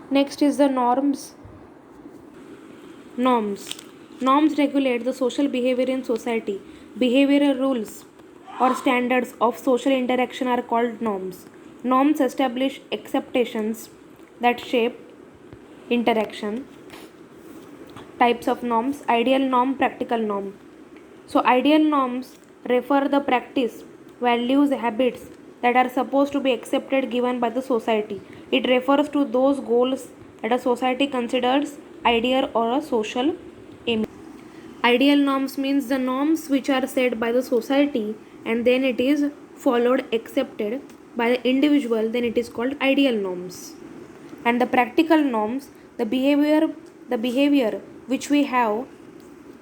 Next is the norms. Norms. Norms regulate the social behavior in society. Behavioral rules or standards of social interaction are called norms. Norms establish expectations that shape interaction. Types of norms: ideal norm, practical norm. So, ideal norms refer the practice, values, habits that are supposed to be accepted given by the society. It refers to those goals that a society considers ideal or a social aim. Ideal norms means the norms which are set by the society and then it is followed, accepted by the individual, then it is called ideal norms. And the practical norms, the behavior which we have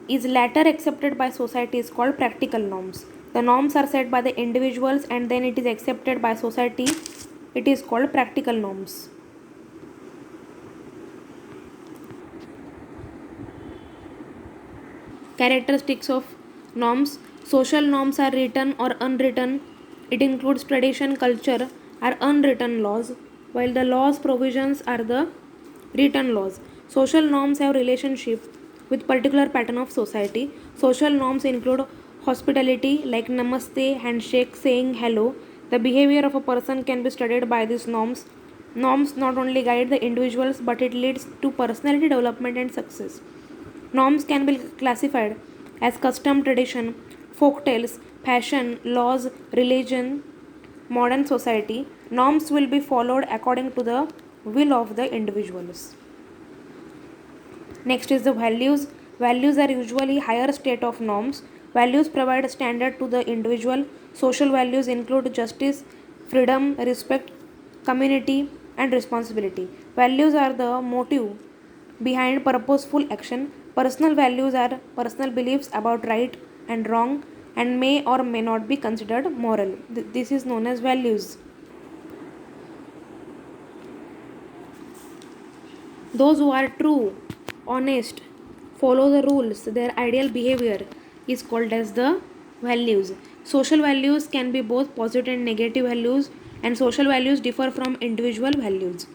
is later accepted by society is called practical norms. The norms are set by the individuals and then it is accepted by society. It is called practical norms. Characteristics of norms. Social norms are written or unwritten. It includes tradition, culture, or unwritten laws, while the laws provisions are the written laws. Social norms have relationship with particular pattern of society. Social norms include hospitality like namaste, handshake, saying hello. The behavior of a person can be studied by these norms. Norms not only guide the individuals but it leads to personality development and success. Norms can be classified as custom, tradition, folk tales, fashion, laws, religion, modern society. Norms will be followed according to the will of the individuals. Next is the values. Values are usually higher state of norms. Values provide a standard to the individual. Social values include justice, freedom, respect, community, and responsibility. Values are the motive behind purposeful action. Personal values are personal beliefs about right and wrong and may or may not be considered moral. This is known as values. Those who are true, honest, follow the rules, their ideal behavior is called as the values. Social values can be both positive and negative values, and social values differ from individual values.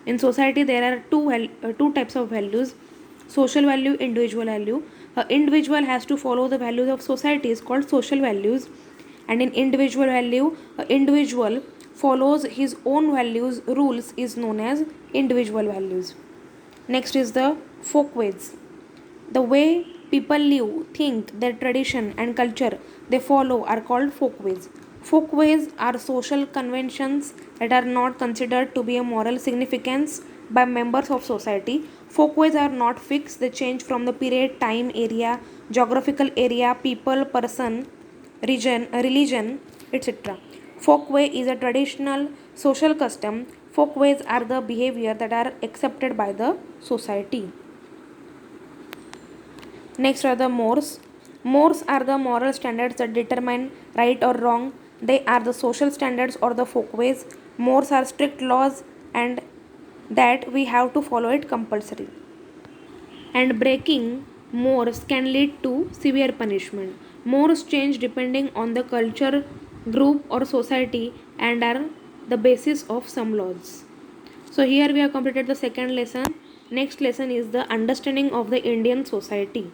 In society, there are two types of values: social value, individual value. An individual has to follow the values of society is called social values, and in individual value, an individual follows his own values rules is known as individual values. Next is the folkways. The way people live, think, their tradition and culture they follow are called folkways. Folkways are social conventions that are not considered to be a moral significance by members of society. Folkways are not fixed, they change from the period, time, area, geographical area, people, person, region, religion, etc. Folkway is a traditional social custom. Folkways are the behavior that are accepted by the society. Next are the mores. Mores are the moral standards that determine right or wrong. They are the social standards or the folkways. Mores are strict laws and that we have to follow it compulsory. And breaking mores can lead to severe punishment. Mores change depending on the culture, group, or society and are the basis of some laws. So, here we have completed the second lesson. Next lesson is the understanding of the Indian society.